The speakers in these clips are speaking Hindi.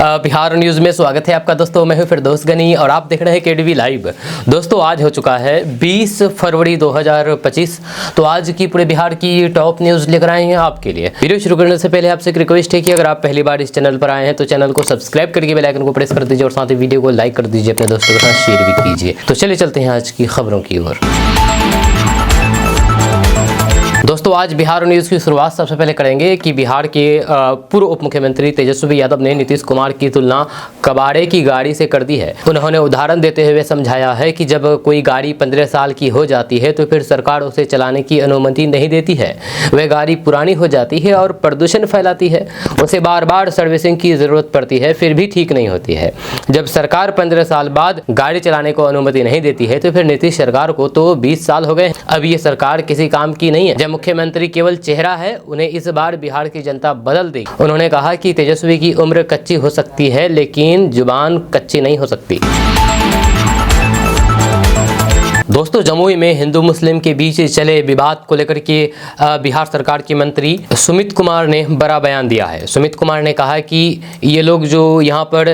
बिहार न्यूज में स्वागत है आपका दोस्तों। मैं हूं फिरदौस गनी और आप देख रहे हैं केडीवी लाइव। दोस्तों आज हो चुका है 20 फरवरी 2025। तो आज की पूरे बिहार की टॉप न्यूज लेकर आए हैं आपके लिए। वीडियो शुरू करने से पहले आपसे एक रिक्वेस्ट है कि अगर आप पहली बार इस चैनल पर आए हैं तो चैनल को सब्सक्राइब करके बेल आइकन को प्रेस कर दीजिए और साथ ही वीडियो को लाइक कर दीजिए, अपने दोस्तों के साथ शेयर भी कीजिए। तो चलिए चलते हैं आज की खबरों की ओर। दोस्तों आज बिहार न्यूज़ की शुरुआत सबसे पहले करेंगे कि बिहार के पूर्व उप मुख्यमंत्री तेजस्वी यादव ने नीतीश कुमार की तुलना कबाड़े की गाड़ी से कर दी है। उन्होंने उदाहरण देते हुए समझाया है कि जब कोई गाड़ी 15 साल की हो जाती है तो फिर सरकार उसे चलाने की अनुमति नहीं देती है। वह गाड़ी पुरानी हो जाती है और प्रदूषण फैलाती है, उसे बार बार सर्विसिंग की ज़रूरत पड़ती है, फिर भी ठीक नहीं होती है। जब सरकार 15 साल बाद गाड़ी चलाने को अनुमति नहीं देती है तो फिर नीतीश सरकार को तो 20 साल हो गए। अब ये सरकार किसी काम की नहीं है। मुख्यमंत्री केवल चेहरा है, उन्हें इस बार बिहार की जनता बदल देगी। उन्होंने कहा कि तेजस्वी की उम्र कच्ची हो सकती है लेकिन जुबान कच्ची नहीं हो सकती। दोस्तों जमुई में हिंदू मुस्लिम के बीच चले विवाद को लेकर के बिहार सरकार के मंत्री सुमित कुमार ने बड़ा बयान दिया है। सुमित कुमार ने कहा कि ये लोग जो यहाँ पर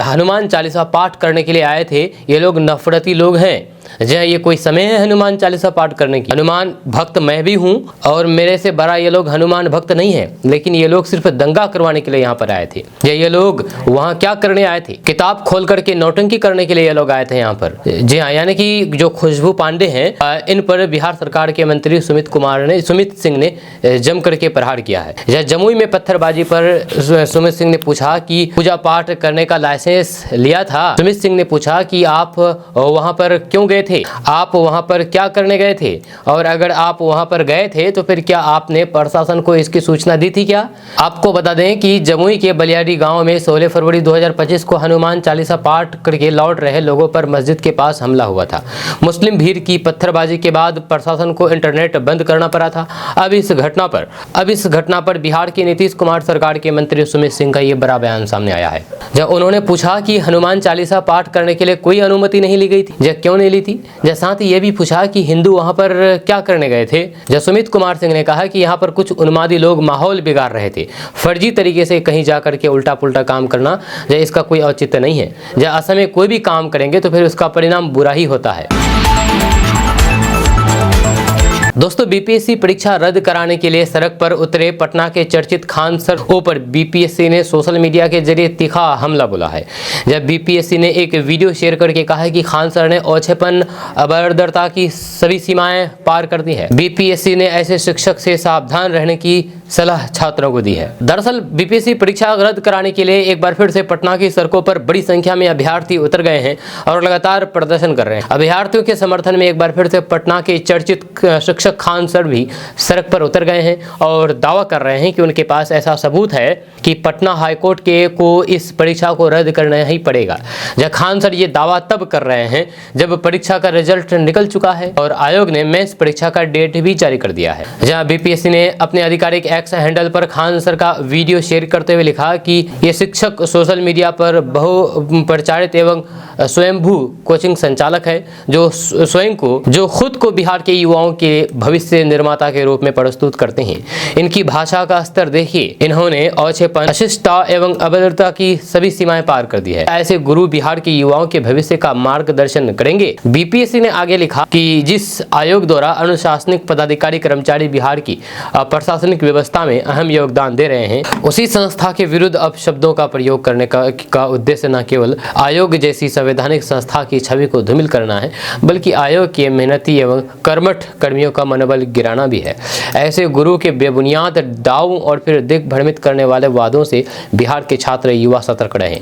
हनुमान चालीसा पाठ करने के लिए आए थे, ये लोग नफरती लोग हैं। जहाँ ये कोई समय है हनुमान चालीसा पाठ करने की? हनुमान भक्त मैं भी हूँ और मेरे से बड़ा ये लोग हनुमान भक्त नहीं है, लेकिन ये लोग सिर्फ दंगा करवाने के लिए यहाँ पर आए थे। ये लोग वहाँ क्या करने आए थे? किताब खोल करके नौटंकी करने के लिए ये लोग आए थे यहाँ पर। जी हाँ, यानी कि जो खुशबू पांडे हैं, इन पर बिहार सरकार के मंत्री सुमित सिंह ने जम करके प्रहार किया है। जहाँ जमुई में पत्थरबाजी पर सुमित सिंह ने पूछा कि पूजा पाठ करने का लाइसेंस लिया था। सुमित सिंह ने पूछा कि आप वहाँ पर क्यों गए थे, आप वहां पर क्या करने गए थे, और अगर आप वहां पर गए थे तो फिर क्या आपने प्रशासन को इसकी सूचना दी थी क्या? आपको बता दें कि जमुई के बलियाडी गांव में 16 फरवरी 2025 को हनुमान चालीसा पाठ करके लौट रहे लोगों पर मस्जिद के पास हमला हुआ था। मुस्लिम भीड़ की पत्थरबाजी के बाद प्रशासन को इंटरनेट बंद करना पड़ा था। अब इस घटना पर बिहार की नीतीश कुमार सरकार के मंत्री सुमित सिंह का ये बड़ा बयान सामने आया है। जब उन्होंने पूछा कि हनुमान चालीसा पाठ करने के लिए कोई अनुमति नहीं ली गई थी, जब क्यों नहीं ली थी? साथ ही ये भी पूछा कि हिंदू वहां पर क्या करने गए थे? जब सुमित कुमार सिंह ने कहा कि यहाँ पर कुछ उन्मादी लोग माहौल बिगाड़ रहे थे। फर्जी तरीके से कहीं जाकर के उल्टा पुल्टा काम करना, जब इसका कोई औचित्य नहीं है। जब असम में कोई भी काम करेंगे तो फिर उसका परिणाम बुरा ही होता है। दोस्तों बीपीएससी परीक्षा रद्द कराने के लिए सड़क पर उतरे पटना के चर्चित खान सर पर बीपीएससी ने सोशल मीडिया के जरिए तीखा हमला बोला है। जब बीपीएससी ने एक वीडियो शेयर करके कहा है कि खान सर ने ओछेपन अभद्रता की सभी सीमाएं पार कर दी है। बीपीएससी ने ऐसे शिक्षक से सावधान रहने की सलाह छात्रों को दी है। दरअसल बीपीएससी परीक्षा रद्द कराने के लिए एक बार फिर से पटना की सड़कों पर बड़ी संख्या में अभ्यर्थी उतर गए हैं और लगातार प्रदर्शन कर रहे हैं। अभ्यर्थियों के समर्थन में एक बार फिर से पटना के चर्चित शिक्षक खान सर भी सड़क पर उतर गए हैं और दावा कर रहे हैं कि उनके पास ऐसा सबूत है कि पटना हाईकोर्ट को इस परीक्षा को रद्द करना ही पड़ेगा। जब खान सर ये दावा तब कर रहे हैं जब परीक्षा का रिजल्ट निकल चुका है और आयोग ने मेंस परीक्षा का डेट भी जारी कर दिया है। जहां बीपीएससी ने अपने आधिकारिक एक्स हैंडल पर खान सर का वीडियो शेयर करते हुए लिखा कि ये शिक्षक सोशल मीडिया पर बहु प्रचारित एवं स्वयंभू कोचिंग संचालक है, जो खुद को बिहार के युवाओं के भविष्य निर्माता के रूप में प्रस्तुत करते हैं। इनकी भाषा का स्तर देखिए, इन्होंने औछेपन, अशिष्टता एवं अभद्रता की सभी सीमाएं पार कर दी है। ऐसे गुरु बिहार के युवाओं के भविष्य का मार्गदर्शन करेंगे। बीपीएससी ने आगे लिखा कि जिस आयोग द्वारा अनुशासनिक पदाधिकारी कर्मचारी बिहार की प्रशासनिक व्यवस्था में अहम योगदान दे रहे हैं, उसी संस्था के विरुद्ध अपशब्दों का प्रयोग करने का उद्देश्य न केवल आयोग जैसी संवैधानिक संस्था की छवि को धूमिल करना है, बल्कि आयोग के मेहनती एवं कर्मठ कर्मियों का मनोबल गिराना भी है। ऐसे गुरु के बेबुनियाद दावों और फिर दिग्भ्रमित करने वाले वादों से बिहार के छात्र युवा सतर्क रहें।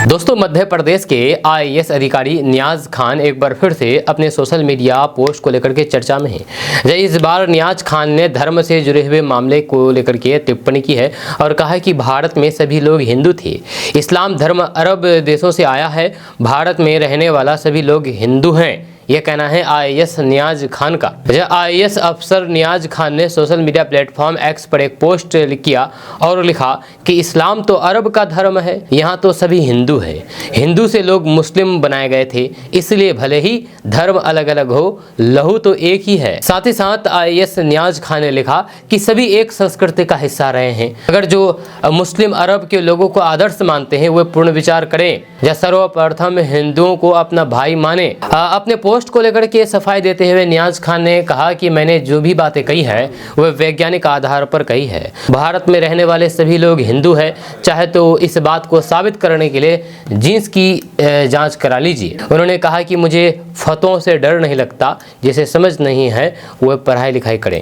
दोस्तों मध्य प्रदेश के आईएएस अधिकारी नियाज खान एक बार फिर से अपने सोशल मीडिया पोस्ट को लेकर के चर्चा में हैं। इस बार नियाज खान ने धर्म से जुड़े हुए मामले को लेकर के टिप्पणी की है और कहा है कि भारत में सभी लोग हिंदू थे। इस्लाम धर्म अरब देशों से आया है, भारत में रहने वाला सभी लोग हिंदू हैं। यह कहना है IAS नियाज खान का। IAS अफसर नियाज खान ने सोशल मीडिया प्लेटफॉर्म एक्स पर एक पोस्ट किया और लिखा कि इस्लाम तो अरब का धर्म है, यहाँ तो सभी हिंदू है। हिंदू से लोग मुस्लिम बनाए गए थे, इसलिए भले ही धर्म अलग अलग हो, लहू तो एक ही है। साथ ही साथ IAS नियाज खान ने लिखा कि सभी एक संस्कृति का हिस्सा रहे हैं। अगर जो मुस्लिम अरब के लोगों को आदर्श मानते हैं वे पूर्ण विचार करें या सर्वप्रथम हिंदुओं को अपना भाई माने। अपने पोस्ट को लेकर के सफाई देते हुए नियाज खान ने कहा कि मैंने जो भी बातें कही है वह वैज्ञानिक आधार पर कही है। भारत में रहने वाले सभी लोग हिंदू हैं, चाहे तो इस बात को साबित करने के लिए जींस की जांच करा लीजिए। उन्होंने कहा कि मुझे फतों से डर नहीं लगता, जिसे समझ नहीं है वह पढ़ाई लिखाई करें।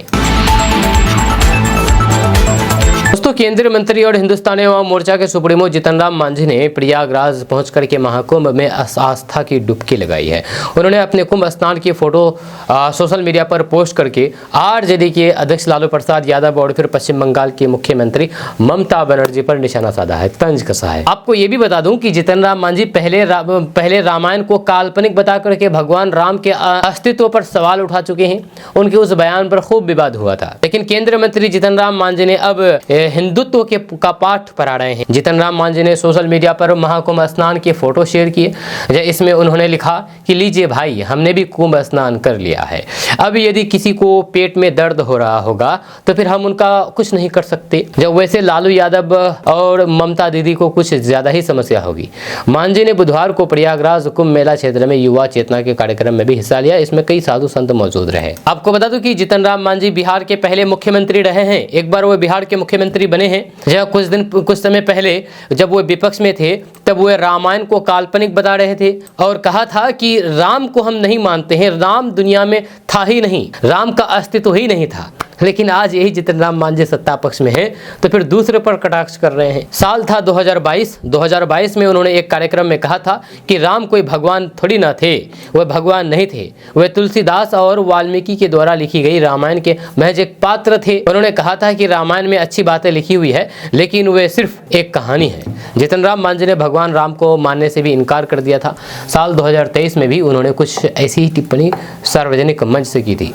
दोस्तों, केंद्रीय मंत्री और हिंदुस्तानी अवाम मोर्चा के सुप्रीमो जीतन राम मांझी ने प्रयागराज पहुंच करके महाकुंभ में आस्था की डुबकी लगाई है। उन्होंने अपने कुंभ स्नान की फोटो सोशल मीडिया पर पोस्ट करके आरजेडी के अध्यक्ष लालू प्रसाद यादव और फिर पश्चिम बंगाल की मुख्यमंत्री ममता बनर्जी पर निशाना साधा है, तंज कसा है। आपको ये भी बता दूं कि जीतन राम मांझी पहले रामायण को काल्पनिक बता करके भगवान राम के अस्तित्व पर सवाल उठा चुके हैं। उनके उस बयान पर खूब विवाद हुआ था, लेकिन केंद्रीय मंत्री जीतन राम मांझी ने अब हिंदुत्व का पाठ पढ़ा रहे हैं। जीतन राम मांझी ने सोशल मीडिया पर महाकुंभ स्नान की फोटो शेयर किए। इसमें उन्होंने लिखा कि लीजिए भाई, हमने भी कुंभ स्नान कर लिया है। अब यदि किसी को पेट में दर्द हो रहा होगा तो फिर हम उनका कुछ नहीं कर सकते। जब वैसे लालू यादव और ममता दीदी को कुछ ज्यादा ही समस्या होगी। मांझी ने बुधवार को प्रयागराज कुंभ मेला क्षेत्र में युवा चेतना के कार्यक्रम में भी हिस्सा लिया। इसमें कई साधु संत मौजूद रहे। आपको बता दूं कि जीतन राम मांझी बिहार के पहले मुख्यमंत्री रहे हैं। एक बार वो बिहार के मुख्यमंत्री बने हैं। जब कुछ समय पहले जब वो विपक्ष में थे तब वो रामायण को काल्पनिक बता रहे थे और कहा था कि राम को हम नहीं मानते हैं, राम दुनिया में था ही नहीं, राम का अस्तित्व ही नहीं था। लेकिन आज यही जीतन राम मांझी सत्ता पक्ष में है तो फिर दूसरे पर कटाक्ष कर रहे हैं। साल था 2022 में उन्होंने एक कार्यक्रम में कहा था कि राम कोई भगवान थोड़ी ना थे, वह भगवान नहीं थे, वह तुलसीदास और वाल्मीकि के द्वारा लिखी गई रामायण के महज एक पात्र थे। उन्होंने कहा था कि रामायण में अच्छी बातें लिखी हुई है लेकिन वे सिर्फ एक कहानी है। जीतन राम मांझी ने भगवान राम को मानने से भी इनकार कर दिया था। साल 2023 में भी उन्होंने कुछ ऐसी ही टिप्पणी सार्वजनिक मंच से की थी।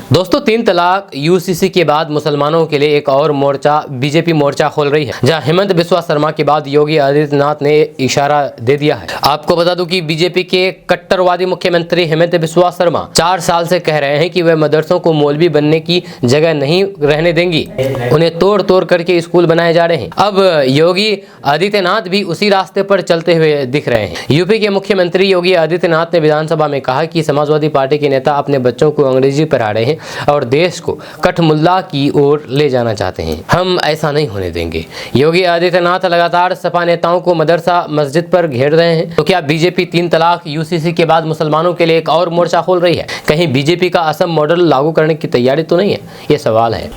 दोस्तों, 3 तलाक यूसीसी के बाद मुसलमानों के लिए एक और मोर्चा बीजेपी मोर्चा खोल रही है, जहां हेमंत बिस्वा शर्मा के बाद योगी आदित्यनाथ ने इशारा दे दिया है। आपको बता दूं कि बीजेपी के कट्टरवादी मुख्यमंत्री हेमंत बिस्वा शर्मा 4 साल से कह रहे हैं कि वे मदरसों को मौलवी बनने की जगह नहीं रहने देंगी, उन्हें तोड़ तोड़ करके स्कूल बनाए जा रहे हैं। अब योगी आदित्यनाथ भी उसी रास्ते पर चलते हुए दिख रहे हैं। यूपी के मुख्यमंत्री योगी आदित्यनाथ ने विधानसभा में कहा कि समाजवादी पार्टी के नेता अपने बच्चों को अंग्रेजी पढ़ा रहे हैं और देश को कठमुल्ला की ओर ले जाना चाहते हैं। हम ऐसा नहीं होने देंगे। योगी आदित्यनाथ लगातार सपा नेताओं को मदरसा मस्जिद पर घेर रहे हैं। तो क्या बीजेपी 3 तलाक यूसीसी के बाद मुसलमानों के लिए एक और मोर्चा खोल रही है? कहीं बीजेपी का असम मॉडल लागू करने की तैयारी तो नहीं है? ये सवाल है।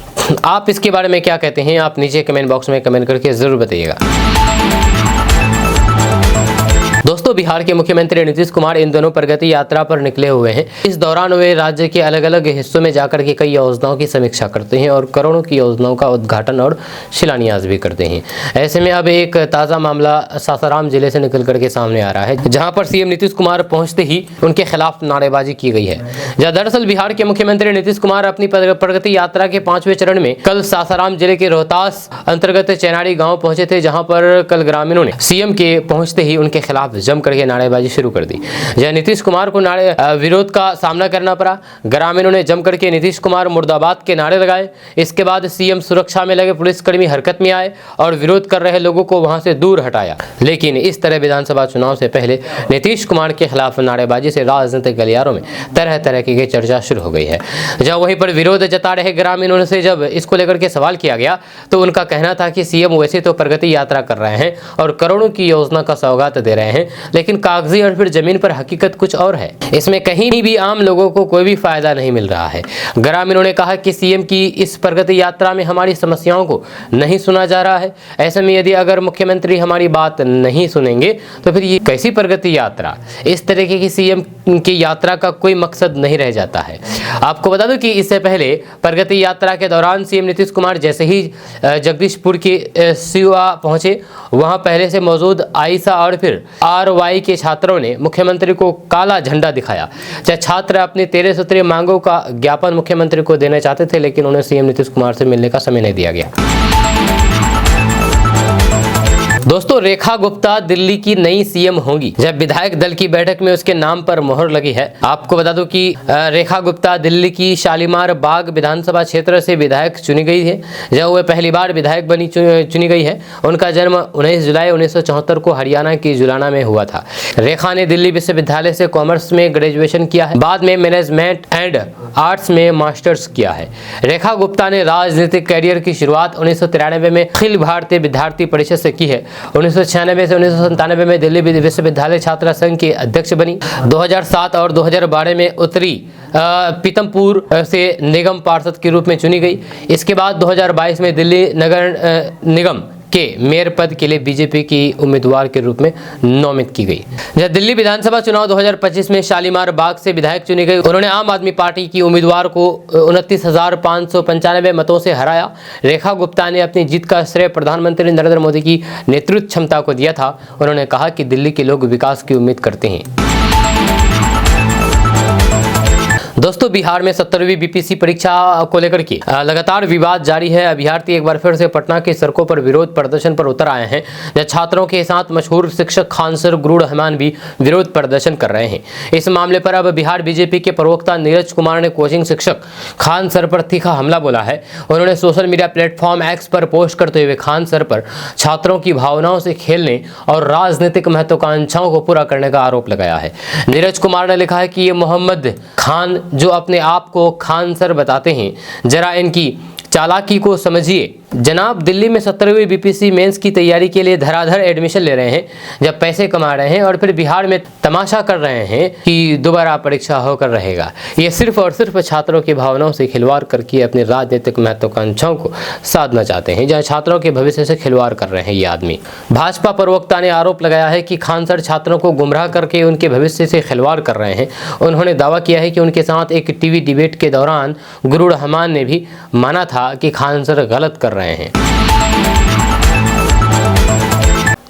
आप इसके बारे में क्या कहते हैं? आप नीचे कमेंट बॉक्स में कमेंट करके जरूर बताइएगा। दोस्तों, बिहार के मुख्यमंत्री नीतीश कुमार इन दोनों प्रगति यात्रा पर निकले हुए हैं। इस दौरान वे राज्य के अलग अलग हिस्सों में जाकर के कई योजनाओं की समीक्षा करते हैं और करोड़ों की योजनाओं का उद्घाटन और शिलान्यास भी करते हैं। ऐसे में अब एक ताज़ा मामला सासाराम जिले से निकल करके सामने आ रहा है, जहां पर सीएम नीतीश कुमार पहुंचते ही उनके खिलाफ नारेबाजी की गई है। दरअसल बिहार के मुख्यमंत्री नीतीश कुमार अपनी प्रगति यात्रा के 5वें चरण में कल सासाराम जिले के रोहतास अंतर्गत चेनारी गाँव पहुंचे थे, जहाँ पर कल ग्रामीणों ने सीएम के पहुंचते ही उनके खिलाफ जम करके नारेबाजी शुरू कर दी। जहां नीतीश कुमार को विरोध का सामना करना पड़ा। ग्रामीणों ने जम करके नीतीश कुमार मुर्दाबाद के नारे लगाए। इसके बाद सीएम सुरक्षा में लगे पुलिसकर्मी हरकत में आए और विरोध कर रहे लोगों को वहां से दूर हटाया। लेकिन इस तरह विधानसभा चुनाव से पहले नीतीश कुमार के खिलाफ नारेबाजी से राजनीतिक गलियारों में तरह तरह की चर्चा शुरू हो गई है। जहां वहीं पर विरोध जता रहे ग्रामीणों से जब इसको लेकर के सवाल किया गया तो उनका कहना था कि सीएम वैसे तो प्रगति यात्रा कर रहे हैं और करोड़ों की योजना का सौगात दे रहे हैं, लेकिन कागजी और फिर जमीन पर हकीकत कुछ और है। इसमें कहीं भी आम लोगों को कोई भी फायदा नहीं मिल रहा है। ग्रामीणों ने कहा कि सीएम की इस प्रगति यात्रा में हमारी समस्याओं को नहीं सुना जा रहा है। ऐसे में यदि अगर मुख्यमंत्री हमारी बात नहीं सुनेंगे तो फिर ये कैसी प्रगति यात्रा? इस तरीके की सीएम की यात्रा का कोई मकसद नहीं रह जाता है। आपको बता दूं कि इससे पहले प्रगति यात्रा के दौरान सीएम नीतीश कुमार जैसे ही जगदीशपुर के सिवा पहुंचे, वहां पहले से मौजूद आयशा और फिर RY के छात्रों ने मुख्यमंत्री को काला झंडा दिखाया। छात्र अपनी 13 सूत्रीय मांगों का ज्ञापन मुख्यमंत्री को देना चाहते थे, लेकिन उन्हें सीएम नीतीश कुमार से मिलने का समय नहीं दिया गया। दोस्तों, रेखा गुप्ता दिल्ली की नई सीएम होंगी। जब विधायक दल की बैठक में उसके नाम पर मोहर लगी है। आपको बता दूं कि रेखा गुप्ता दिल्ली की शालीमार बाग विधानसभा क्षेत्र से विधायक चुनी गई है, जब वह पहली बार विधायक बनी चुनी गई है। उनका जन्म 19 जुलाई 1974 को हरियाणा की जुलाना में हुआ था। रेखा ने दिल्ली विश्वविद्यालय से कॉमर्स में ग्रेजुएशन किया है, बाद में मैनेजमेंट एंड आर्ट्स में मास्टर्स किया है। रेखा गुप्ता ने राजनीतिक कैरियर की शुरुआत 1993 में अखिल भारतीय विद्यार्थी परिषद से की है। 1996 से 1997 में दिल्ली विश्वविद्यालय छात्रा संघ की अध्यक्ष बनी। 2007 और 2012 में उत्तरी पीतमपुर से निगम पार्षद के रूप में चुनी गई। इसके बाद 2022 में दिल्ली नगर निगम के मेयर पद के लिए बीजेपी की उम्मीदवार के रूप में नामित की गई। जब दिल्ली विधानसभा चुनाव 2025 में शालीमार बाग से विधायक चुनी गई, उन्होंने आम आदमी पार्टी की उम्मीदवार को 29,595 मतों से हराया। रेखा गुप्ता ने अपनी जीत का श्रेय प्रधानमंत्री नरेंद्र मोदी की नेतृत्व क्षमता को दिया था। उन्होंने कहा कि दिल्ली के लोग विकास की उम्मीद करते हैं। दोस्तों, बिहार में 70वीं बीपीएससी परीक्षा को लेकर के लगातार विवाद जारी है। अभ्यर्थी एक बार फिर से पटना की सड़कों पर विरोध प्रदर्शन पर उतर आए हैं। जब छात्रों के साथ मशहूर शिक्षक खान सर गुरूर रहमान भी विरोध प्रदर्शन कर रहे हैं। इस मामले पर अब बिहार बीजेपी के प्रवक्ता नीरज कुमार ने कोचिंग शिक्षक खान सर पर तीखा हमला बोला है। उन्होंने सोशल मीडिया प्लेटफॉर्म एक्स पर पोस्ट करते हुए खान सर पर छात्रों की भावनाओं से खेलने और राजनीतिक महत्वाकांक्षाओं को पूरा करने का आरोप लगाया है। नीरज कुमार ने लिखा है कि ये मोहम्मद खान जो अपने आप को खान सर बताते हैं, जरा इनकी चालाकी को समझिए। जनाब, दिल्ली में 70वीं बीपीएससी मेंस की तैयारी के लिए धड़ाधड़ एडमिशन ले रहे हैं, जब पैसे कमा रहे हैं और फिर बिहार में तमाशा कर रहे हैं कि दोबारा परीक्षा होकर रहेगा। ये सिर्फ और सिर्फ छात्रों की भावनाओं से खिलवाड़ करके अपनी राजनीतिक महत्वाकांक्षाओं को साधना चाहते हैं, जहां छात्रों के भविष्य से खिलवाड़ कर रहे हैं ये आदमी। भाजपा प्रवक्ता ने आरोप लगाया है कि खान सर छात्रों को गुमराह करके उनके भविष्य से खिलवाड़ कर रहे हैं। उन्होंने दावा किया है कि उनके साथ एक टीवी डिबेट के दौरान गुरूर रहमान ने भी माना था कि खान सर गलत कर रहे हैं।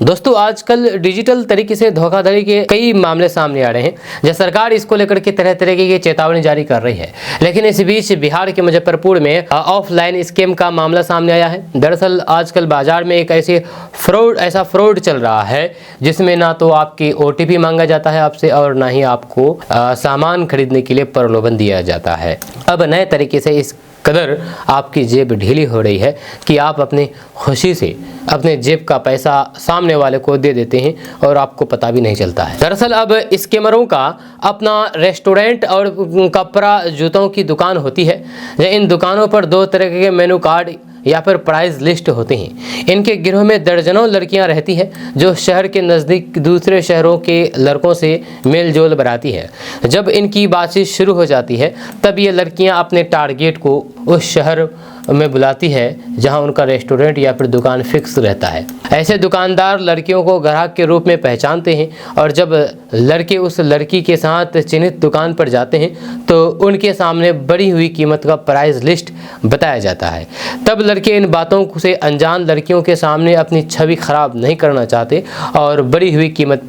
दोस्तों, आजकल डिजिटल तरीके से धोखाधड़ी के कई मामले सामने आ रहे हैं, जब सरकार इसको लेकर के तरह तरह की चेतावनी जारी कर रही है। लेकिन इस बीच बिहार के मुजफ्फरपुर में ऑफलाइन स्कैम का मामला सामने आया है। दरअसल आजकल बाजार में एक ऐसा फ्रॉड चल रहा है जिसमें ना तो आपकी OTP मांगा जाता है आपसे और ना ही आपको सामान खरीदने के लिए प्रलोभन दिया जाता है। अब नए तरीके से इस कदर आपकी जेब ढीली हो रही है कि आप अपनी खुशी से अपने जेब का पैसा सामने वाले को दे देते हैं और आपको पता भी नहीं चलता है। दरअसल अब स्कैमरों का अपना रेस्टोरेंट और कपड़ा जूतों की दुकान होती है। इन दुकानों पर 2 तरह के मेनू कार्ड या फिर प्राइस लिस्ट होते हैं। इनके गिरोह में दर्जनों लड़कियां रहती हैं जो शहर के नज़दीक दूसरे शहरों के लड़कों से मेल जोल बनाती है। जब इनकी बातचीत शुरू हो जाती है तब ये लड़कियां अपने टारगेट को उस शहर में बुलाती है जहां उनका रेस्टोरेंट या फिर दुकान फिक्स रहता है। ऐसे दुकानदार लड़कियों को ग्राहक के रूप में पहचानते हैं और जब लड़के उस लड़की के साथ चिन्हित दुकान पर जाते हैं तो उनके सामने बढ़ी हुई कीमत का प्राइस लिस्ट बताया जाता है। तब लड़के इन बातों से अनजान लड़कियों के सामने अपनी छवि खराब नहीं करना चाहते और बढ़ी हुई कीमत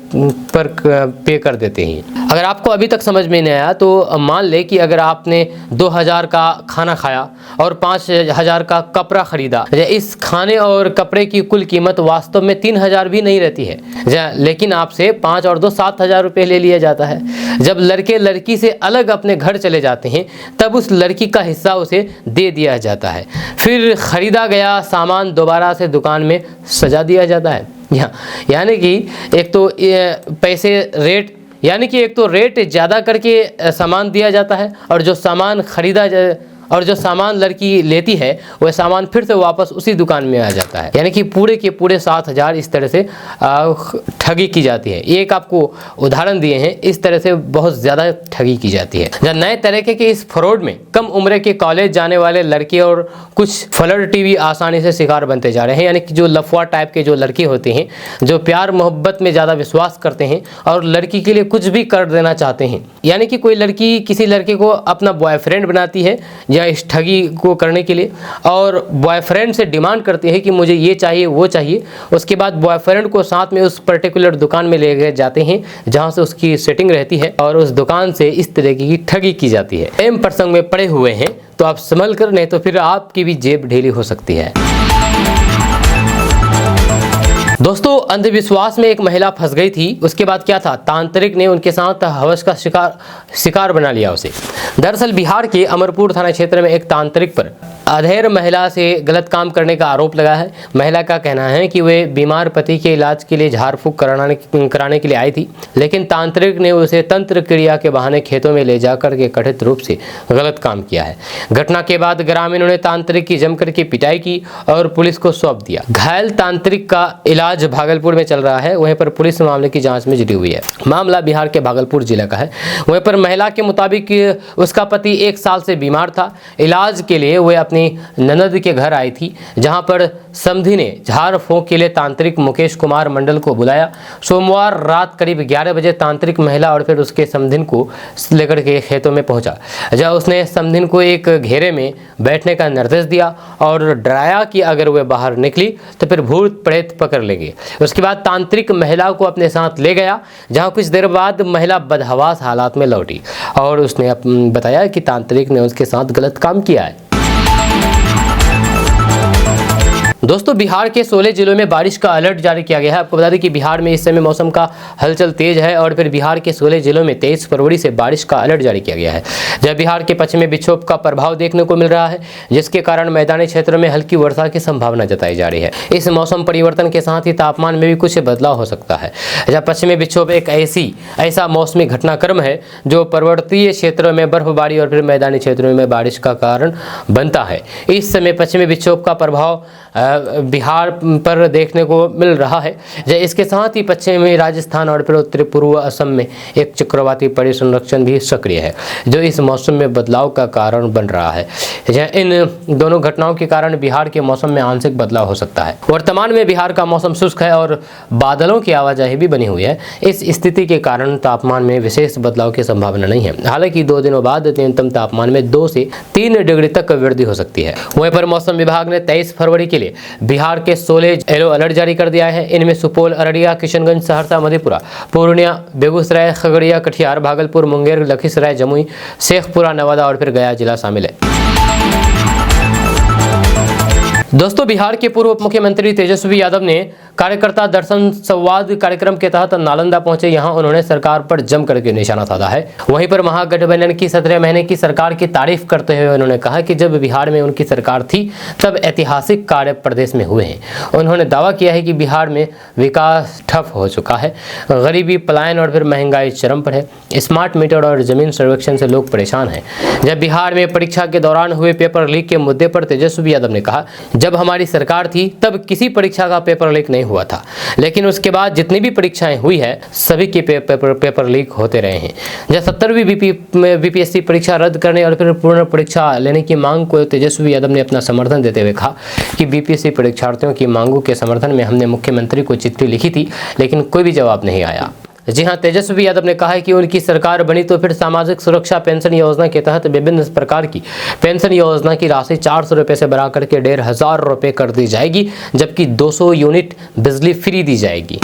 पर पे कर देते हैं। अगर आपको अभी तक समझ में नहीं आया तो मान ले कि अगर आपने 2000 का खाना खाया और 5000 का कपड़ा खरीदा, इस खाने और कपड़े की कुल कीमत वास्तव में 3000 भी नहीं रहती है, लेकिन आपसे 5 और 2 7,000 रुपये ले लिया जाता है। जब लड़के लड़की से अलग अपने घर चले जाते हैं तब उस लड़की का हिस्सा उसे दे दिया जाता है। फिर खरीदा गया सामान दोबारा से दुकान में सजा दिया जाता है। यानी कि एक तो रेट ज़्यादा करके सामान दिया जाता है और जो सामान लड़की लेती है वह सामान फिर से वापस उसी दुकान में आ जाता है। यानी कि पूरे के पूरे 7,000 इस तरह से ठगी की जाती है। एक आपको उदाहरण दिए हैं, इस तरह से बहुत ज़्यादा ठगी की जाती है। जब नए तरीके के इस फ्रॉड में कम उम्र के कॉलेज जाने वाले लड़के और कुछ फ्लर्ट टीवी आसानी से शिकार बनते जा रहे हैं। यानी कि जो लफुआ टाइप के जो लड़के होते हैं जो प्यार मोहब्बत में ज़्यादा विश्वास करते हैं और लड़की के लिए कुछ भी कर देना चाहते हैं। यानी कि कोई लड़की किसी लड़के को अपना बॉयफ्रेंड बनाती है या इस ठगी को करने के लिए, और बॉयफ्रेंड से डिमांड करती है कि मुझे ये चाहिए वो चाहिए। उसके बाद बॉयफ्रेंड को साथ में उस पर्टिकुलर दुकान में ले गए जाते हैं जहाँ से उसकी सेटिंग रहती है, और उस दुकान से इस तरीके की ठगी की जाती है। प्रेम प्रसंग में पड़े हुए हैं तो आप संभल कर, नहीं तो फिर आपकी भी जेब ढीली हो सकती है। दोस्तों, अंधविश्वास में एक महिला फंस गई थी। उसके बाद क्या था, तांत्रिक ने उनके साथ हवस का शिकार बना लिया उसे। दरअसल बिहार के अमरपुर थाना क्षेत्र में एक तांत्रिक पर अधेड़ महिला से गलत काम करने का आरोप लगा है। महिला का कहना है कि वे बीमार पति के इलाज के लिए झाड़ फूक कराने के लिए आई थी, लेकिन तांत्रिक ने उसे तंत्र क्रिया के बहाने खेतों में ले जाकर के कथित रूप से गलत काम किया है। घटना के बाद ग्रामीणों ने तांत्रिक की जमकर के पिटाई की और पुलिस को सौंप दिया। घायल तांत्रिक का इलाज भागलपुर में चल रहा है, वहीं पर पुलिस मामले की जांच में जुटी हुई है। मामला बिहार के भागलपुर जिला का है। वहीं पर महिला के मुताबिक उसका पति 1 साल से बीमार था। इलाज के लिए वह अपनी ननद के घर आई थी, जहां पर समधी ने झाड़ फूंक के लिए तांत्रिक मुकेश कुमार मंडल को बुलाया। सोमवार रात करीब 11 बजे तांत्रिक महिला और फिर उसके समधिन को लेकर के खेतों में पहुंचा, जहां उसने समधिन को एक घेरे में बैठने का निर्देश दिया और डराया कि अगर वह बाहर निकली तो फिर भूत प्रेत पकड़ लेंगे। उसके बाद तांत्रिक महिला को अपने साथ ले गया, जहां कुछ देर बाद महिला बदहवास हालात में लौटी और उसने बताया कि तांत्रिक ने उसके साथ गलत काम किया है। दोस्तों, बिहार के 16 जिलों में बारिश का अलर्ट जारी किया गया है। आपको बता दें कि बिहार में इस समय मौसम का हलचल तेज है और फिर बिहार के 16 जिलों में 23 फरवरी से बारिश का अलर्ट जारी किया गया है। जब बिहार के पश्चिमी विक्षोभ का प्रभाव देखने को मिल रहा है, जिसके कारण मैदानी क्षेत्रों में हल्की वर्षा की संभावना जताई जा रही है। इस मौसम परिवर्तन के साथ ही तापमान में भी कुछ बदलाव हो सकता है। जब पश्चिमी विक्षोभ एक ऐसा मौसमी घटनाक्रम है जो पर्वतीय क्षेत्रों में बर्फबारी और फिर मैदानी क्षेत्रों में बारिश का कारण बनता है। इस समय पश्चिमी विक्षोभ का प्रभाव बिहार पर देखने को मिल रहा है। इसके साथ ही पश्चिमी राजस्थान और फिर उत्तरी पूर्व असम में एक चक्रवाती परिसंरक्षण भी सक्रिय है, जो इस मौसम में बदलाव का कारण बन रहा है। इन दोनों घटनाओं के कारण बिहार के मौसम में आंशिक बदलाव हो सकता है। वर्तमान में बिहार का मौसम शुष्क है और बादलों की आवाजाही भी बनी हुई है। इस स्थिति के कारण तापमान में विशेष बदलाव की संभावना नहीं है। हालांकि 2 दिनों बाद न्यूनतम तापमान में 2 से 3 डिग्री तक वृद्धि हो सकती है। वहीं पर मौसम विभाग ने 23 फरवरी के लिए बिहार के 16 येलो अलर्ट जारी कर दिया है। इनमें सुपौल, अररिया, किशनगंज, सहरसा, मधेपुरा, पूर्णिया, बेगूसराय, खगड़िया, कटिहार, भागलपुर, मुंगेर, लखीसराय, जमुई, शेखपुरा, नवादा और फिर गया जिला शामिल है। दोस्तों, बिहार के पूर्व उप मुख्यमंत्री तेजस्वी यादव ने कार्यकर्ता दर्शन संवाद कार्यक्रम के तहत नालंदा पहुंचे। यहां उन्होंने सरकार पर जम करके निशाना साधा है। वहीं पर महागठबंधन की 17 महीने की सरकार की तारीफ करते हुए उन्होंने कहा कि जब बिहार में उनकी सरकार थी तब ऐतिहासिक कार्य प्रदेश में हुए हैं। उन्होंने दावा किया है कि बिहार में विकास ठप हो चुका है, गरीबी, पलायन और फिर महंगाई चरम पर है। स्मार्ट मीटर और जमीन सर्वेक्षण से लोग परेशान हैं। जब बिहार में परीक्षा के दौरान हुए पेपर लीक के मुद्दे पर तेजस्वी यादव ने कहा, जब हमारी सरकार थी तब किसी परीक्षा का पेपर लीक नहीं हुआ था, लेकिन उसके बाद जितनी भी परीक्षाएं हुई है सभी के पेपर लीक होते रहे हैं। जब 70वीं बीपीएससी परीक्षा रद्द करने और फिर पूर्ण परीक्षा लेने की मांग को तेजस्वी यादव ने अपना समर्थन देते हुए कहा कि बीपीएससी परीक्षार्थियों की मांगों के समर्थन में हमने मुख्यमंत्री को चिट्ठी लिखी थी, लेकिन कोई भी जवाब नहीं आया। जी हां, तेजस्वी यादव ने कहा है कि उनकी सरकार बनी तो फिर सामाजिक सुरक्षा पेंशन योजना के तहत विभिन्न प्रकार की पेंशन योजना की राशि 400 रुपये से बढ़ा करके 1500 रुपये कर दी जाएगी, जबकि 200 यूनिट बिजली फ्री दी जाएगी।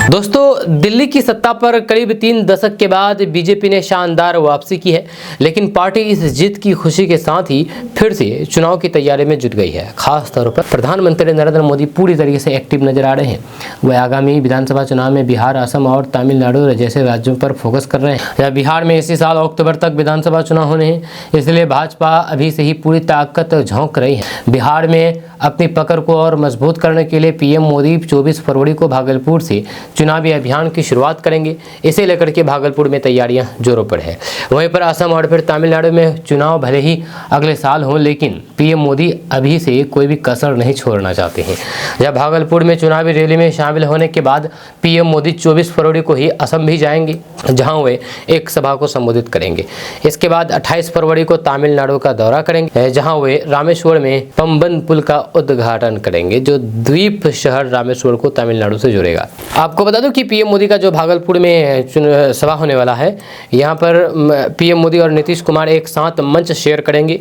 दोस्तों, दिल्ली की सत्ता पर करीब 3 दशक के बाद बीजेपी ने शानदार वापसी की है, लेकिन पार्टी इस जीत की खुशी के साथ ही फिर से चुनाव की तैयारी में जुट गई है। खास तौर पर प्रधानमंत्री नरेंद्र मोदी पूरी तरीके से एक्टिव नजर आ रहे हैं। वह आगामी विधानसभा चुनाव में बिहार, असम और तमिलनाडु जैसे राज्यों पर फोकस कर रहे हैं। बिहार में इसी साल अक्टूबर तक विधानसभा चुनाव होने हैं, इसलिए भाजपा अभी से ही पूरी ताकत झोंक रही है। बिहार में अपनी पकड़ को और मजबूत करने के लिए पीएम मोदी 24 फरवरी को भागलपुर से चुनावी अभियान की शुरुआत करेंगे। इसे लेकर के भागलपुर में तैयारियां जोरों पर है। वहीं पर असम और फिर तमिलनाडु में चुनाव भले ही अगले साल हो, लेकिन पीएम मोदी अभी से कोई भी कसर नहीं छोड़ना चाहते हैं। जब भागलपुर में चुनावी रैली में शामिल होने के बाद पीएम मोदी 24 फरवरी को ही असम भी जाएंगे, जहां वे एक सभा को संबोधित करेंगे। इसके बाद 28 फरवरी को तमिलनाडु का दौरा करेंगे, जहां वे रामेश्वर में पंबन पुल का उद्घाटन करेंगे, जो द्वीप शहर रामेश्वर को तमिलनाडु से जोड़ेगा। आपको बता दूं कि पीएम मोदी का जो भागलपुर में सभा होने वाला है, यहाँ पर पीएम मोदी और नीतीश कुमार एक साथ मंच शेयर करेंगे।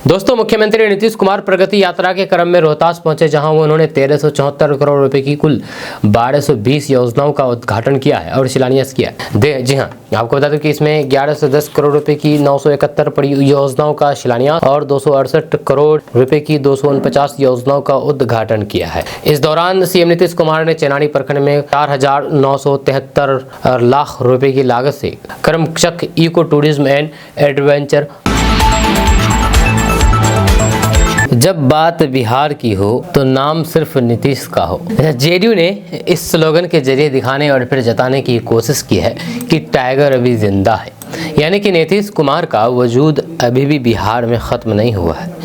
दोस्तों, मुख्यमंत्री नीतीश कुमार प्रगति यात्रा के क्रम में रोहतास पहुंचे, जहां उन्होंने 1374 करोड़ रुपए की कुल 1220 योजनाओं का उद्घाटन किया है और शिलान्यास किया है। जी हां, आपको बता दूं कि इसमें 1110 करोड़ रुपए की 971 परियोजनाओं का शिलान्यास और 268 करोड़ रुपए की 249 योजनाओं का उद्घाटन किया है। इस दौरान सीएम नीतीश कुमार ने चेनानी प्रखंड में 4973 लाख रुपए की लागत से कर्मचक इको टूरिज्म एंड एडवेंचर। जब बात बिहार की हो तो नाम सिर्फ नीतीश का हो। जेडीयू ने इस स्लोगन के जरिए दिखाने और फिर जताने की कोशिश की है कि टाइगर अभी जिंदा है, यानी कि नीतीश कुमार का वजूद अभी भी बिहार में खत्म नहीं हुआ है।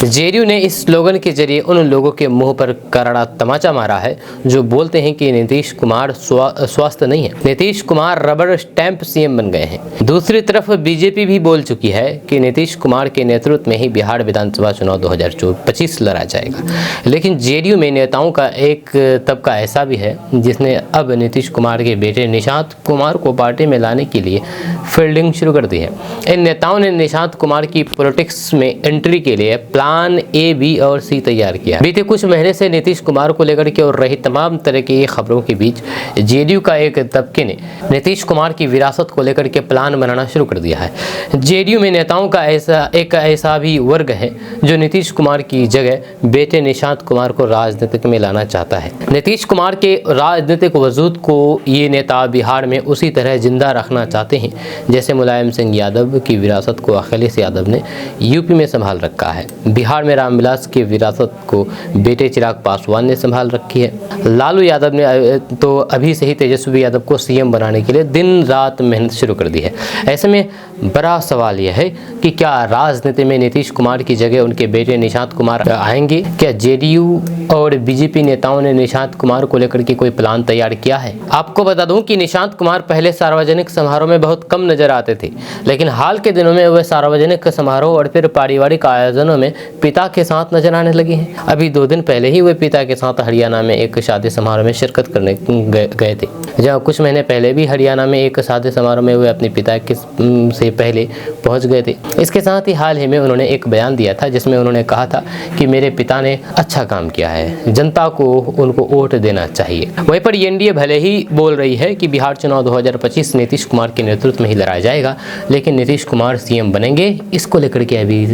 जेडीयू ने इस स्लोगन के जरिए उन लोगों के मुंह पर करारा तमाचा मारा है जो बोलते हैं कि नीतीश कुमार स्वस्थ नहीं है, Nitish Kumar rubber stamp CM बन गए हैं। दूसरी तरफ बीजेपी भी बोल चुकी है कि नीतीश कुमार के नेतृत्व में ही बिहार विधानसभा चुनाव 2025 लड़ा जाएगा। लेकिन जेडीयू में नेताओं का एक तबका ऐसा भी है जिसने अब नीतीश कुमार के बेटे निशांत कुमार को पार्टी में लाने के लिए फील्डिंग शुरू कर दी है। इन नेताओं ने निशांत कुमार की पॉलिटिक्स में एंट्री के लिए प्लान ए, बी और सी तैयार किया। बीते कुछ महीने से नीतीश कुमार को लेकर के और रही तमाम तरह की खबरों के बीच जेडीयू का एक तबके ने नीतीश कुमार की विरासत को लेकर के प्लान बनाना शुरू कर दिया है। जेडीयू में नेताओं का ऐसा भी वर्ग है जो नीतीश कुमार की जगह बेटे निशांत कुमार को राजनीतिक में लाना चाहता है। नीतीश कुमार के राजनीतिक वजूद को ये नेता बिहार में उसी तरह जिंदा रखना चाहते हैं जैसे मुलायम सिंह यादव की विरासत को अखिलेश यादव ने यूपी में संभाल रखा है। बिहार में रामविलास की विरासत को बेटे चिराग पासवान ने संभाल रखी है। लालू यादव ने तो अभी से ही तेजस्वी यादव को सीएम बनाने के लिए दिन रात मेहनत शुरू कर दी है। ऐसे में बड़ा सवाल यह है कि क्या राजनीति में नीतीश कुमार की जगह उनके बेटे निशांत कुमार आएंगे? क्या जेडीयू और बीजेपी नेताओं ने निशांत कुमार को लेकर के कोई प्लान तैयार किया है? आपको बता दूं कि निशांत कुमार पहले सार्वजनिक समारोह में बहुत कम नजर आते थे, लेकिन हाल के दिनों में वे सार्वजनिक समारोह और फिर पारिवारिक आयोजनों में पिता के साथ नजर आने लगे हैं। अभी 2 दिन पहले ही वे पिता के साथ हरियाणा में एक शादी समारोह में शिरकत करने गए थे। जहाँ कुछ महीने पहले भी हरियाणा में एक शादी समारोह में वे अपने पिता के से पहले पहुंच गए थे। इसके साथ ही हाल ही में उन्होंने एक बयान दिया था जिसमें उन्होंने कहा था कि मेरे पिता ने अच्छा काम किया है, जनता को उनको वोट देना चाहिए। वहीं पर एनडीए भले ही बोल रही है कि बिहार चुनाव 2025 नीतीश कुमार के नेतृत्व में ही लड़ाया जाएगा, लेकिन नीतीश कुमार सीएम बनेंगे इसको लेकर के अभी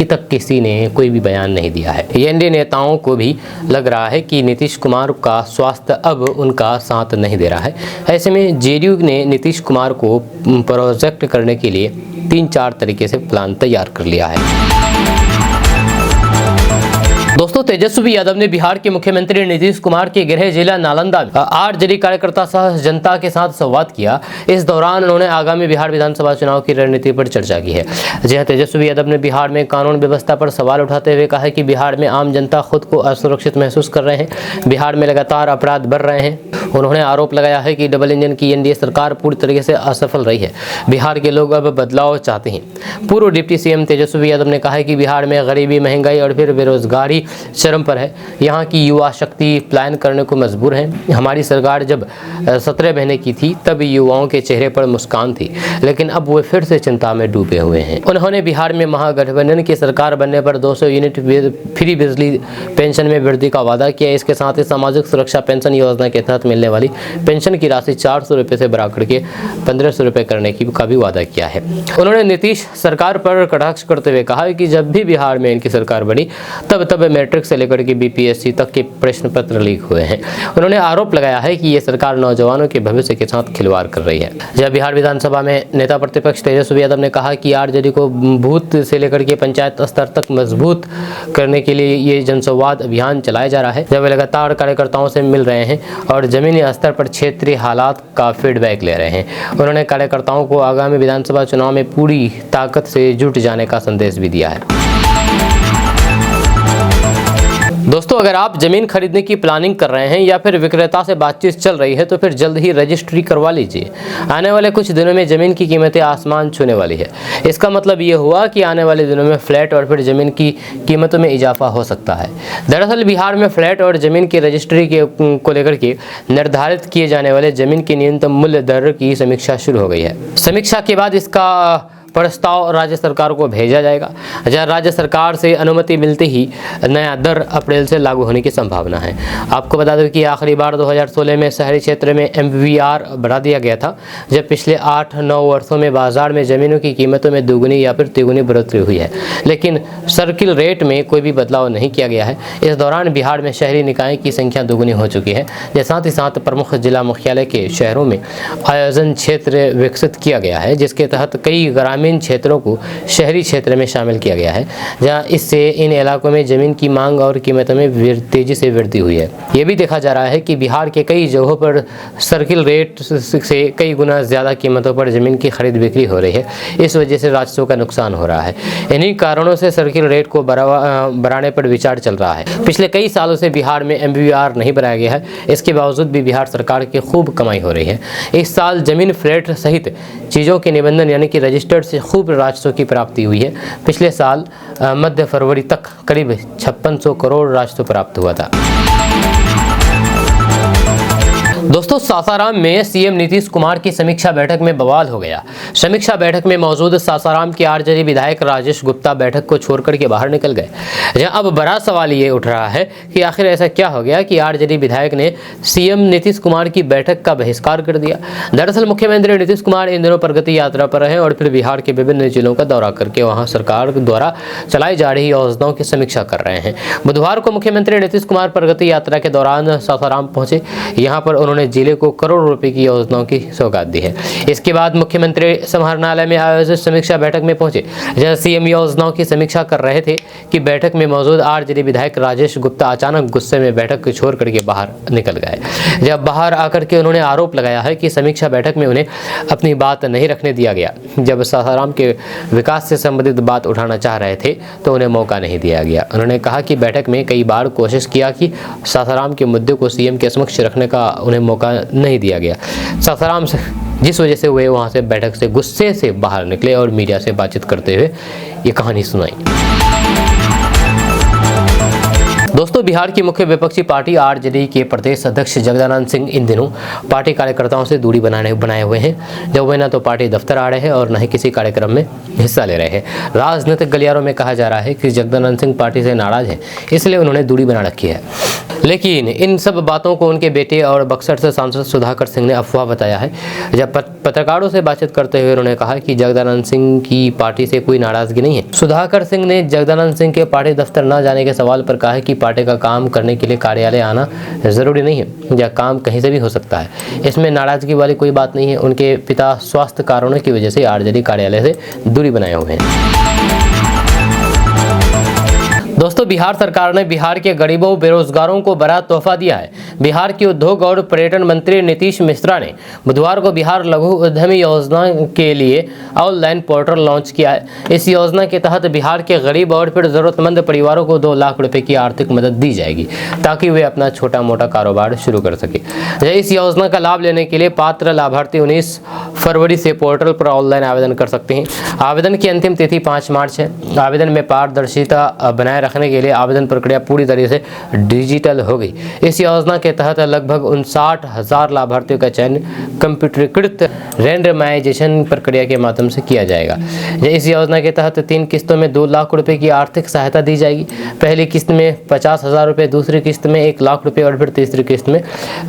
तक किसी ने कोई भी बयान नहीं दिया है। एनडीए नेताओं को भी लग रहा है कि नीतीश कुमार का स्वास्थ्य अब उनका साथ नहीं दे रहा है। ऐसे में जेडीयू ने नीतीश कुमार को प्रोजेक्ट करने के लिए 3-4 तरीके से प्लान तैयार कर लिया है। दोस्तों, तेजस्वी यादव ने बिहार के मुख्यमंत्री नीतीश कुमार के गृह जिला नालंदा में आरजेडी कार्यकर्ता सह जनता के साथ संवाद किया। इस दौरान उन्होंने आगामी बिहार विधानसभा चुनाव की रणनीति पर चर्चा की है। जहां तेजस्वी यादव ने बिहार में कानून व्यवस्था पर सवाल उठाते हुए कहा कि बिहार में आम जनता खुद को असुरक्षित महसूस कर रहे हैं, बिहार में लगातार अपराध बढ़ रहे हैं। उन्होंने आरोप लगाया है कि डबल इंजन की एनडीए सरकार पूरी तरीके से असफल रही है, बिहार के लोग अब बदलाव चाहते हैं। पूर्व डिप्टी सीएम तेजस्वी यादव ने कहा कि बिहार में गरीबी, महंगाई और फिर बेरोजगारी चरम पर है। यहाँ की युवा शक्ति प्लान करने को मजबूर है। हमारी सरकार जब 17 महीने की थी तब युवाओं के चेहरे पर मुस्कान थी, लेकिन अब वो फिर से चिंता में डूबे हुए हैं। उन्होंने बिहार में महागठबंधन की सरकार बनने पर 200 यूनिट फ्री बिजली पेंशन में वृद्धि का वादा किया। इसके साथ ही सामाजिक सुरक्षा पेंशन योजना के तहत मिलने वाली पेंशन की राशि 400 रुपये से बढ़ाकर के 1500 रुपये करने का भी वादा किया है। उन्होंने नीतीश सरकार पर कटाक्ष करते हुए कहा कि जब भी बिहार में इनकी सरकार बनी तब मैट्रिक से लेकर के बीपीएससी तक के प्रश्न पत्र लीक हुए हैं। उन्होंने आरोप लगाया है कि ये सरकार नौजवानों के भविष्य के साथ खिलवाड़ कर रही है। जब बिहार विधानसभा में नेता प्रतिपक्ष तेजस्वी यादव ने कहा कि आरजेडी को बूथ से लेकर के पंचायत स्तर तक मजबूत करने के लिए ये जनसंवाद अभियान चलाया जा रहा है, जब वे लगातार कार्यकर्ताओं से मिल रहे हैं और जमीनी स्तर पर क्षेत्रीय हालात का फीडबैक ले रहे हैं। उन्होंने कार्यकर्ताओं को आगामी विधानसभा चुनाव में पूरी ताकत से जुट जाने का संदेश भी दिया है। दोस्तों, अगर आप जमीन खरीदने की प्लानिंग कर रहे हैं या फिर विक्रेता से बातचीत चल रही है तो फिर जल्द ही रजिस्ट्री करवा लीजिए। आने वाले कुछ दिनों में जमीन की कीमतें आसमान छूने वाली है। इसका मतलब ये हुआ कि आने वाले दिनों में फ्लैट और फिर जमीन की कीमतों में इजाफा हो सकता है। दरअसल बिहार में फ्लैट और जमीन की रजिस्ट्री को लेकर के निर्धारित किए जाने वाले जमीन की न्यूनतम मूल्य दर की समीक्षा शुरू हो गई है। समीक्षा के बाद इसका प्रस्ताव राज्य सरकार को भेजा जाएगा। जहाँ राज्य सरकार से अनुमति मिलते ही नया दर अप्रैल से लागू होने की संभावना है। आपको बता दें कि आखिरी बार 2016 में शहरी क्षेत्र में MVR बढ़ा दिया गया था, जब पिछले 8-9 वर्षों में बाजार में ज़मीनों की कीमतों में दोगुनी या फिर तिगुनी बढ़ोतरी हुई है, लेकिन सर्किल रेट में कोई भी बदलाव नहीं किया गया है। इस दौरान बिहार में शहरी निकाय की संख्या दोगुनी हो चुकी है। साथ ही साथ प्रमुख जिला मुख्यालय के शहरों में आयोजन क्षेत्र विकसित किया गया है, जिसके तहत कई ग्रामीण क्षेत्रों को शहरी क्षेत्र में शामिल किया गया है, जहां इससे इन इलाकों में जमीन की मांग और कीमतों में तेजी से वृद्धि हुई है। ये भी देखा जा रहा है कि बिहार के कई जगहों पर सर्किल रेट से कई गुना ज़्यादा कीमतों पर जमीन की खरीद बिक्री हो रही है। इस वजह से राजस्व का नुकसान हो रहा है। इन्हीं कारणों से सर्किल रेट को बढ़ाने पर विचार चल रहा है। पिछले कई सालों से बिहार में MVR नहीं बढ़ाया गया है। इसके बावजूद भी बिहार सरकार की खूब कमाई हो रही है। इस साल जमीन फ्लैट सहित चीज़ों के निबंधन यानी कि रजिस्टर्ड से खूब राजस्व की प्राप्ति हुई है। पिछले साल मध्य फरवरी तक करीब 5600 करोड़ राजस्व प्राप्त हुआ था। दोस्तों, सासाराम में सीएम नीतीश कुमार की समीक्षा बैठक में बवाल हो गया। समीक्षा बैठक में मौजूद सासाराम के आरजेडी विधायक राजेश गुप्ता बैठक को छोड़कर के बाहर निकल गए। जहां अब बड़ा सवाल ये उठ रहा है कि आखिर ऐसा क्या हो गया कि आरजेडी विधायक ने सीएम नीतीश कुमार की बैठक का बहिष्कार कर दिया। दरअसल मुख्यमंत्री नीतीश कुमार इन दिनों प्रगति यात्रा पर हैं और फिर बिहार के विभिन्न जिलों का दौरा करके वहाँ सरकार द्वारा चलाई जा रही योजनाओं की समीक्षा कर रहे हैं। बुधवार को मुख्यमंत्री नीतीश कुमार प्रगति यात्रा के दौरान सासाराम पहुंचे। यहाँ पर उन्होंने जिले को करोड़ों रुपए की योजनाओं की सौगात दी है। इसके बाद मुख्यमंत्री समाहरणालय में आयोजित समीक्षा बैठक में पहुंचे, जहां सीएम योजनाओं की समीक्षा कर रहे थे कि बैठक में मौजूद आरजेडी विधायक राजेश गुप्ता अचानक गुस्से में बैठक छोड़ करके बाहर निकल गए। जब बाहर आकर के उन्होंने आरोप लगाया है कि समीक्षा बैठक में उन्हें अपनी बात नहीं रखने दिया गया। जब सासाराम के विकास से संबंधित बात उठाना चाह रहे थे तो उन्हें मौका नहीं दिया गया। उन्होंने कहा कि बैठक में कई बार कोशिश किया कि सासाराम के मुद्दे को सीएम के समक्ष रखने का उन्हें मौका नहीं दिया गया। सासाराम से जिस वजह से वे वहां से बैठक से गुस्से से बाहर निकले और मीडिया से बातचीत करते हुए ये कहानी सुनाई। दोस्तों, बिहार की मुख्य विपक्षी पार्टी आरजेडी के प्रदेश अध्यक्ष जगदानंद सिंह इन दिनों पार्टी कार्यकर्ताओं से दूरी बनाए हुए हैं, जब वे न तो पार्टी दफ्तर आ रहे हैं और न ही किसी कार्यक्रम में हिस्सा ले रहे हैं। राजनीतिक गलियारों में कहा जा रहा है कि जगदानंद सिंह पार्टी से नाराज हैं, इसलिए उन्होंने दूरी बना रखी है। लेकिन इन सब बातों को उनके बेटे और बक्सर से सांसद सुधाकर सिंह ने अफवाह बताया है। जब पत्रकारों से बातचीत करते हुए उन्होंने कहा कि जगदानंद सिंह की पार्टी से कोई नाराजगी नहीं है। सुधाकर सिंह ने जगदानंद सिंह के पार्टी दफ्तर न जाने के सवाल पर कहा कि पार्टी का काम करने के लिए कार्यालय आना जरूरी नहीं है, या काम कहीं से भी हो सकता है। इसमें नाराजगी वाली कोई बात नहीं है। उनके पिता स्वास्थ्य कारणों की वजह से आरजेडी कार्यालय से दूरी बनाए हुए हैं। दोस्तों, बिहार सरकार ने बिहार के गरीबों बेरोजगारों को बड़ा तोहफा दिया है। बिहार के उद्योग और पर्यटन मंत्री नीतीश मिश्रा ने बुधवार को बिहार लघु उद्यमी योजना के लिए ऑनलाइन पोर्टल लॉन्च किया है। इस योजना के तहत बिहार के गरीब और फिर जरूरतमंद परिवारों को 2 लाख रुपए की आर्थिक मदद दी जाएगी, ताकि वे अपना छोटा मोटा कारोबार शुरू कर सके। इस योजना का लाभ लेने के लिए पात्र लाभार्थी 19 फरवरी से पोर्टल पर ऑनलाइन आवेदन कर सकते हैं। आवेदन की अंतिम तिथि 5 मार्च है। आवेदन में पारदर्शिता बनाए रखने के लिए आवेदन प्रक्रिया पूरी तरह से डिजिटल हो गई। इस योजना के तहत लगभग 59,000 लाभार्थियों का चयन कंप्यूटरीकृत रैंडमाइजेशन प्रक्रिया के माध्यम से किया जाएगा। इस योजना के तहत 3 किस्तों में 2 लाख रुपए की आर्थिक सहायता दी जाएगी। पहली किस्त में 50,000 रुपये, दूसरी किस्त में 1 लाख रुपये और फिर तीसरी किस्त में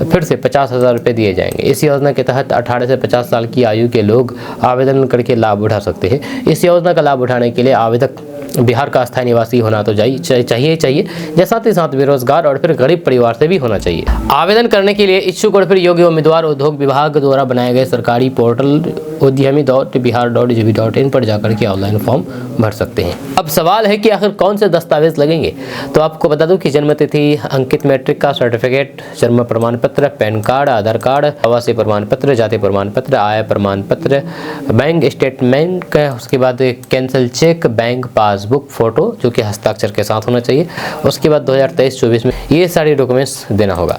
फिर से 50,000 रुपये दिए जाएंगे। इस योजना के तहत 18 से 50 साल की आयु के लोग आवेदन करके लाभ उठा सकते हैं। इस योजना का लाभ उठाने के लिए आवेदक बिहार का स्थायी निवासी होना तो चाहिए, साथ ही साथ बेरोजगार और फिर गरीब परिवार से भी होना चाहिए। आवेदन करने के लिए इच्छुक और फिर योग्य उम्मीदवार उद्योग विभाग द्वारा बनाए गए सरकारी पोर्टल udyami.bihar.gov.in पर जाकर के ऑनलाइन फॉर्म भर सकते हैं। अब सवाल है कि आखिर कौन से दस्तावेज लगेंगे। तो आपको बता दूं कि जन्म तिथि, अंकित मैट्रिक का सर्टिफिकेट, जन्म प्रमाण पत्र, पैन कार्ड, आधार कार्ड, आवासीय प्रमाण पत्र, जाति प्रमाण पत्र, आय प्रमाण पत्र, बैंक स्टेटमेंट, उसके बाद cancel cheque, bank passbook, passbook, photo जो कि हस्ताक्षर के साथ होना चाहिए। उसके बाद 2023-24 में ये सारे डॉक्यूमेंट्स देना होगा।